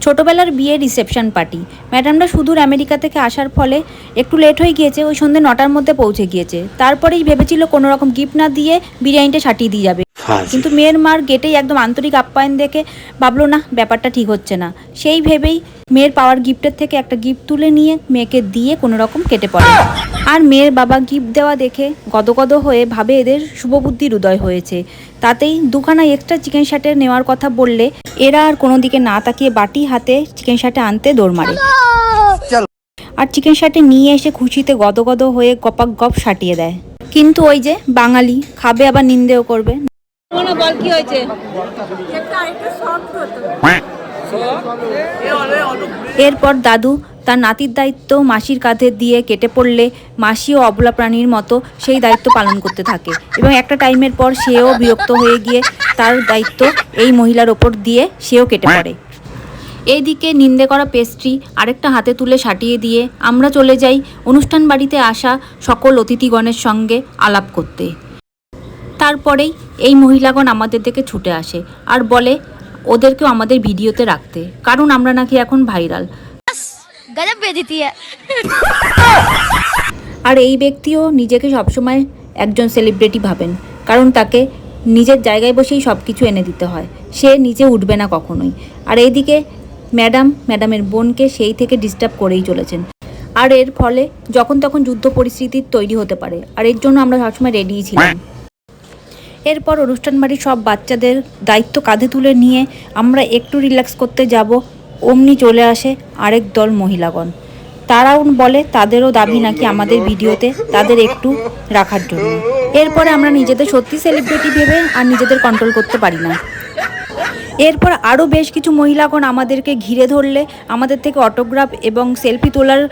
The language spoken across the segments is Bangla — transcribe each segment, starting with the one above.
ছোটোবেলার বিয়ের রিসেপশন পার্টি। ম্যাডামরা সুদূর আমেরিকা থেকে আসার ফলে একটু লেট হয়ে গিয়েছে, ওই সন্ধ্যে 9টার মধ্যে পৌঁছে গিয়েছে। তারপরেই ভেবেছিল কোনো রকম গিফট না দিয়ে বিরিয়ানিটা সাটিয়ে দিয়ে যাবে, কিন্তু মেয়ের মার গেটেই একদম আন্তরিক আপ্যায়ন দেখে ভাবলো না, ব্যাপারটা ঠিক হচ্ছে না। সেই ভেবেই মেয়ের পাওয়ার গিফটের থেকে একটা গিফট তুলে নিয়ে মেয়েকে দিয়ে কোনো রকম কেটে পড়ে। আর মেয়ের বাবা গিফট দেওয়া দেখে গদগদ হয়ে ভাবে এদের শুভবুদ্ধির উদয় হয়েছে। তাতেই দুখানা এক্সট্রা চিকেন শাটে নেওয়ার কথা বললে এরা আর কোনো দিকে না তাকিয়ে বাটি হাতে চিকেন শাটে আনতে দৌড় মারে। আর চিকেন শাটে নিয়ে এসে খুশিতে গদগদ হয়ে গপাক গপ সাটিয়ে দেয়। কিন্তু ওই যে বাঙালি খাবে আবার নিন্দেও করবে। বল কি হয়েছে? এরপর দাদু তার নাতির দায়িত্ব মাসির কাঁধে দিয়ে কেটে পড়লে মাসিও অবলা প্রাণীর মতো সেই দায়িত্ব পালন করতে থাকে, এবং একটা টাইমের পর সেও বিরক্ত হয়ে গিয়ে তার দায়িত্ব এই মহিলার ওপর দিয়ে সেও কেটে পড়ে। এইদিকে নিন্দে করা পেস্ট্রি আরেকটা হাতে তুলে সাটিয়ে দিয়ে আমরা চলে যাই অনুষ্ঠান বাড়িতে আসা সকল অতিথিগণের সঙ্গে আলাপ করতে। তারপরেই এই মহিলাগণ আমাদের দিকে ছুটে আসে আর বলে ওদেরকেও আমাদের ভিডিওতে রাখতে, কারণ আমরা নাকি এখন ভাইরাল। আর এই ব্যক্তিও নিজেকে সবসময় একজন সেলিব্রিটি ভাবেন, কারণ তাকে নিজের জায়গায় বসেই সব কিছু এনে দিতে হয়, সে নিচে উঠবে না কখনোই। আর এইদিকে ম্যাডামের বোনকে সেই থেকে ডিস্টার্ব করেই চলেছেন। আর এর ফলে যখন তখন যুদ্ধ পরিস্থিতির তৈরি হতে পারে, আর এর জন্য আমরা সবসময় রেডিই ছিলাম। এরপর অনুষ্ঠান বাড়ির সব বাচ্চাদের দায়িত্ব কাঁধে তুলে নিয়ে আমরা একটু রিল্যাক্স করতে যাব, অমনি চলে আসে আরেক দল মহিলাগণ। তারাও বলে তাদেরও দাবি নাকি আমাদের ভিডিওতে তাদের একটু রাখার জন্য। এরপরে আমরা নিজেদের সত্যি সেলিব্রিটি ভেবে আর নিজেদের কন্ট্রোল করতে পারি না। এরপর আরও বেশ কিছু মহিলাগণ আমাদেরকে ঘিরে ধরলে, আমাদের থেকে অটোগ্রাফ এবং সেলফি তোলার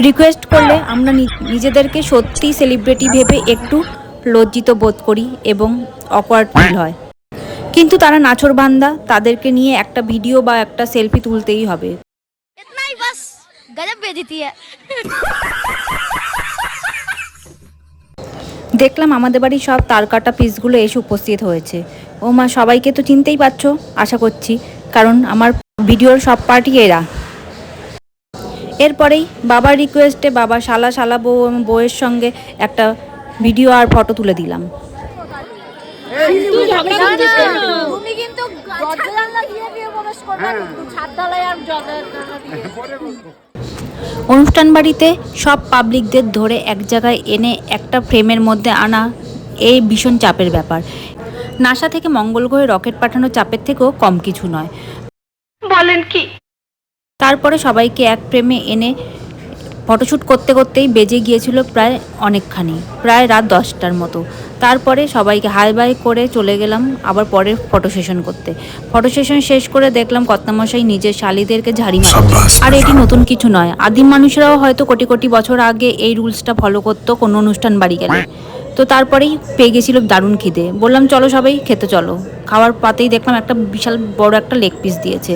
রিকোয়েস্ট করলে আমরা নিজেদেরকে সত্যি সেলিব্রিটি ভেবে একটু লজ্জিত বোধ করি এবং অকওয়ার্ড ফিল হয়। কিন্তু তারা নাছোড়বান্দা, তাদেরকে নিয়ে একটা ভিডিও বা একটা সেলফি তুলতেই হবে। দেখলাম আমাদের বাড়ির সব তারকাটা পিসগুলো এসে উপস্থিত হয়েছে। ও মা, সবাইকে তো চিনতেই পারছো আশা করছি, কারণ আমার ভিডিওর সব পার্টি এরা। এরপরেই বাবার রিকোয়েস্টে বাবা শালা বউ এবং বউয়ের সঙ্গে একটা ভিডিও আর ফটো তুলে দিলাম। অনুষ্ঠান বাড়িতে সব পাবলিকদের ধরে এক জায়গায় এনে একটা ফ্রেমের মধ্যে আনা এই ভীষণ চাপের ব্যাপার। নাসা থেকে মঙ্গল গ্রহে রকেট পাঠানোর চাপের থেকেও কম কিছু নয়। বলেন কি? তারপরে সবাইকে এক ফ্রেমে এনে ফটোশ্যুট করতে করতেই বেজে গিয়েছিল প্রায় অনেকখানি, প্রায় রাত 10টার মতো। তারপরে সবাইকে হাই বাই করে চলে গেলাম আবার পরের ফটো সেশন করতে। ফটো সেশন শেষ করে দেখলাম কর্তামশাই নিজের শালিদেরকে ঝাড়ি মারছে। আর এটি নতুন কিছু নয়, আদিম মানুষরাও হয়তো কোটি কোটি বছর আগে এই রুলসটা ফলো করতো কোনো অনুষ্ঠান বাড়ি গেলে। তো তারপরেই পেয়ে গেছিল দারুণ খিদে, বললাম চলো সবাই খেতে চলো। খাওয়ার পাতেই দেখলাম একটা বিশাল বড় একটা লেগ পিস দিয়েছে,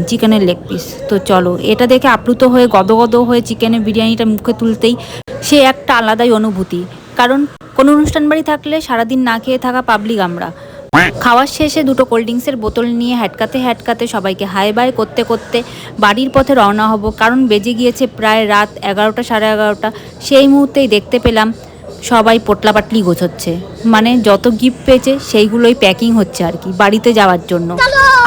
চিকেনের লেগ পিস। তো চলো, এটা দেখে আপ্লুত হয়ে গদগদ হয়ে চিকেনের বিরিয়ানিটা মুখে তুলতেই সে একটা আলাদাই অনুভূতি, কারণ কোনো অনুষ্ঠান বাড়ি থাকলে সারাদিন না খেয়ে থাকা পাবলিক আমরা। খাওয়ার শেষে দুটো কোল্ড ড্রিঙ্কসের বোতল নিয়ে হ্যাটকাতে সবাইকে হাই বাই করতে করতে বাড়ির পথে রওনা হব, কারণ বেজে গিয়েছে প্রায় রাত 11টা সাড়ে 11টা। সেই মুহূর্তেই দেখতে পেলাম সবাই পোটলাপাটলি গোছাচ্ছে, মানে যত গিফট পেয়েছে সেইগুলোই প্যাকিং হচ্ছে আর কি বাড়িতে যাওয়ার জন্য।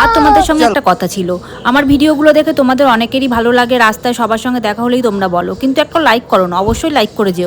আর তোমাদের সঙ্গে একটা কথা ছিল, আমার ভিডিওগুলো দেখে তোমাদের অনেকেরই ভালো লাগে, রাস্তায় সবার সঙ্গে দেখা হলেই তোমরা বলো, কিন্তু একটা লাইক করো না, অবশ্যই লাইক করে যেও।